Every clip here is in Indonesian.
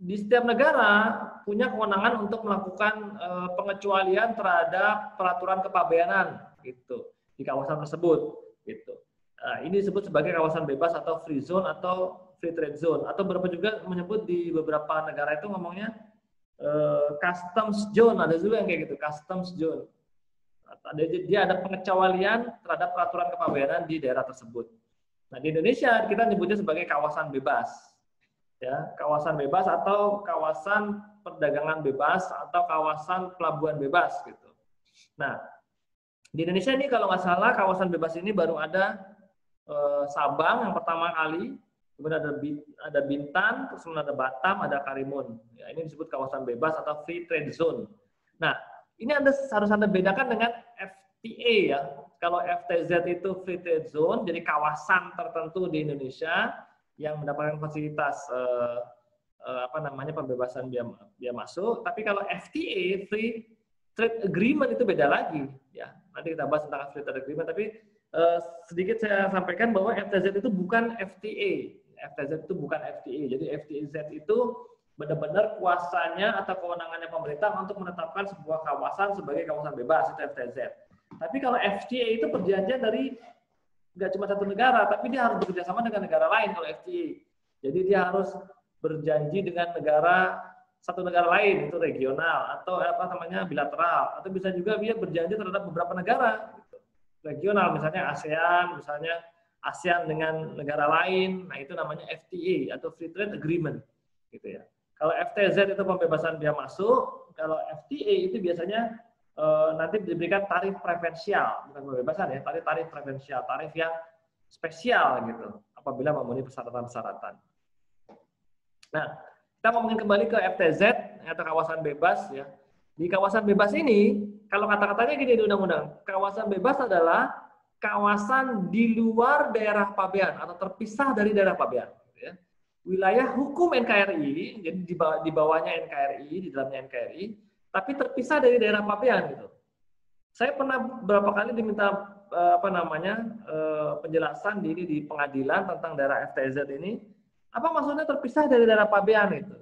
di setiap negara punya kewenangan untuk melakukan pengecualian terhadap peraturan kepabeanan gitu di kawasan tersebut gitu. Nah, ini disebut sebagai kawasan bebas atau free zone atau free trade zone, atau beberapa juga menyebut di beberapa negara itu ngomongnya customs zone, ada juga yang kayak gitu, customs zone. Dia ada pengecualian terhadap peraturan kepabeanan di daerah tersebut. Nah, di Indonesia kita nyebutnya sebagai kawasan bebas. Ya, kawasan bebas atau kawasan perdagangan bebas atau kawasan pelabuhan bebas gitu. Nah, di Indonesia ini kalau nggak salah kawasan bebas ini baru ada Sabang yang pertama kali, kemudian ada Bintan, terus kemudian ada Batam, ada Karimun. Ya, ini disebut kawasan bebas atau free trade zone. Nah, ini harus Anda bedakan dengan FTA ya. Kalau FTZ itu free trade zone, jadi kawasan tertentu di Indonesia yang mendapatkan fasilitas pembebasan biaya masuk. Tapi kalau FTA free trade agreement itu beda lagi ya. Nanti kita bahas tentang free trade agreement. Tapi sedikit saya sampaikan bahwa FTZ itu bukan FTA. FTZ itu bukan FTA. Jadi FTZ itu benar-benar kuasanya atau kewenangannya pemerintah untuk menetapkan sebuah kawasan sebagai kawasan bebas, itu FTZ. Tapi kalau FTA itu perjanjian dari nggak cuma satu negara, tapi dia harus bekerja sama dengan negara lain kalau FTA. Jadi dia harus berjanji dengan satu negara lain, itu regional atau bilateral, atau bisa juga dia berjanji terhadap beberapa negara gitu. Regional, misalnya ASEAN dengan negara lain, nah itu namanya FTA atau Free Trade Agreement gitu ya. Kalau FTZ itu pembebasan biaya masuk, kalau FTA itu biasanya nanti diberikan tarif preferensial, bukan pembebasan ya, tarif preferensial, tarif yang spesial gitu, apabila memenuhi persyaratan-persyaratan. Nah, kita ngomongin kembali ke FTZ atau kawasan bebas ya. Di kawasan bebas ini, kalau kata-katanya gini di undang-undang, kawasan bebas adalah kawasan di luar daerah pabean atau terpisah dari daerah pabean. Ya. Wilayah hukum NKRI, jadi di bawahnya NKRI, di dalamnya NKRI, tapi terpisah dari daerah pabean gitu. Saya pernah beberapa kali diminta penjelasan di pengadilan tentang daerah FTZ ini. Apa maksudnya terpisah dari daerah pabean itu?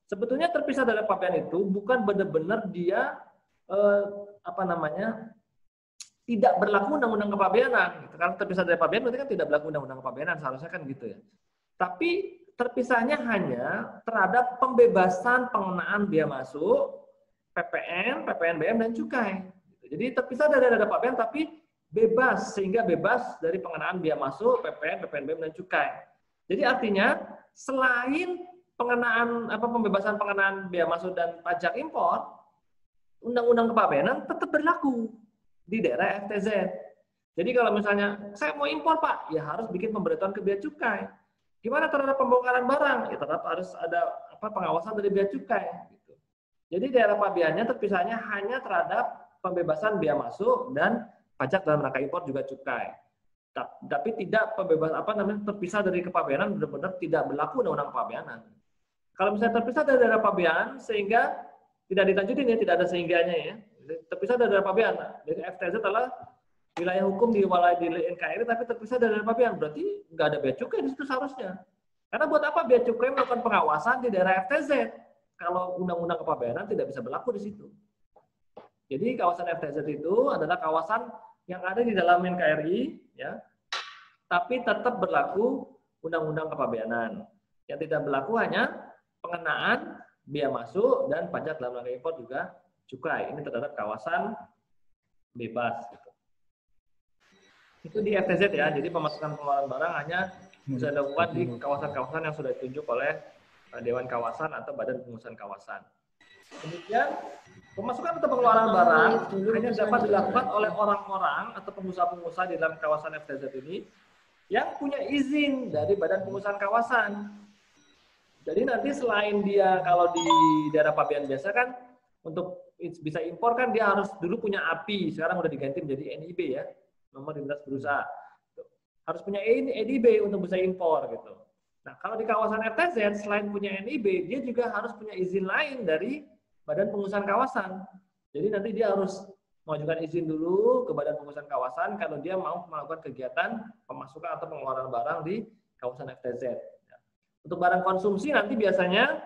Sebetulnya terpisah dari pabean itu bukan benar-benar dia tidak berlaku undang-undang kepabeanan. Gitu. Kalau terpisah dari pabean berarti kan tidak berlaku undang-undang kepabeanan, seharusnya kan gitu ya. Tapi terpisahnya hanya terhadap pembebasan pengenaan biaya masuk, PPN, PPNBM, dan cukai. Jadi terpisah dari daerah pabean tapi bebas, sehingga bebas dari pengenaan biaya masuk, PPN, PPNBM, dan cukai. Jadi artinya selain pembebasan pengenaan biaya masuk dan pajak impor, undang-undang kepabeanan tetap berlaku di daerah FTZ. Jadi kalau misalnya saya mau impor Pak, ya harus bikin pemberitahuan ke bea cukai. Gimana terhadap pembongkaran barang? Ya tetap harus ada pengawasan dari bea cukai. Gitu. Jadi daerah pabeannya terpisahnya hanya terhadap pembebasan biaya masuk dan pajak dalam rangka impor juga cukai. Tapi tidak terpisah dari kepabeanan, benar-benar tidak berlaku undang-undang kepabeanan. Kalau misalnya terpisah dari daerah pabean sehingga tidak dilanjutin ya, tidak ada sehingganya ya. Terpisah dari daerah pabean. Jadi FTZ adalah wilayah hukum di NKRI tapi terpisah dari daerah pabean, berarti nggak ada bea cukai di situ seharusnya. Karena buat apa bea cukai melakukan pengawasan di daerah FTZ kalau undang-undang kepabeanan tidak bisa berlaku di situ. Jadi kawasan FTZ itu adalah kawasan yang ada di dalam NKRI, ya, tapi tetap berlaku undang-undang kepabeanan. Yang tidak berlaku hanya pengenaan biaya masuk dan pajak dalam rangka impor juga cukai. Ini terhadap kawasan bebas. Gitu. Itu di FTZ ya. Jadi pemasukan pengeluaran barang hanya bisa dilakukan di kawasan-kawasan yang sudah ditunjuk oleh Dewan Kawasan atau Badan Pengurusan Kawasan. Kemudian pemasukan atau pengeluaran barang hanya dapat dilakukan oleh orang-orang atau pengusaha-pengusaha di dalam kawasan FTZ ini yang punya izin dari Badan Pengurusan Kawasan. Jadi nanti selain dia kalau di daerah pabean biasa kan untuk bisa impor kan dia harus dulu punya API, sekarang udah diganti menjadi NIB ya, nomor identitas berusaha. Harus punya NIB untuk bisa impor gitu. Nah kalau di kawasan FTZ selain punya NIB dia juga harus punya izin lain dari Badan Pengurusan Kawasan. Jadi nanti dia harus mengajukan izin dulu ke Badan Pengurusan Kawasan kalau dia mau melakukan kegiatan pemasukan atau pengeluaran barang di kawasan FTZ. Untuk barang konsumsi nanti biasanya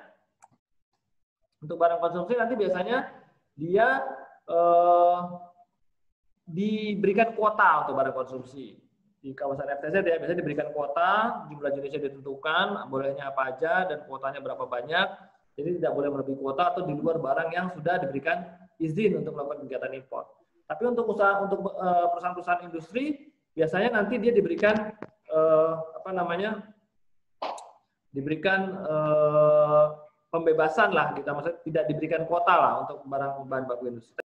Untuk barang konsumsi nanti biasanya dia diberikan kuota untuk barang konsumsi. Di kawasan FTZ ya, biasanya diberikan kuota, jumlah jenisnya ditentukan, bolehnya apa aja, dan kuotanya berapa banyak. Jadi tidak boleh melebihi kuota atau di luar barang yang sudah diberikan izin untuk melakukan kegiatan impor. Tapi untuk perusahaan-perusahaan industri, biasanya nanti dia diberikan diberikan pembebasan lah, kita maksudnya tidak diberikan kuota lah untuk barang bahan baku industri.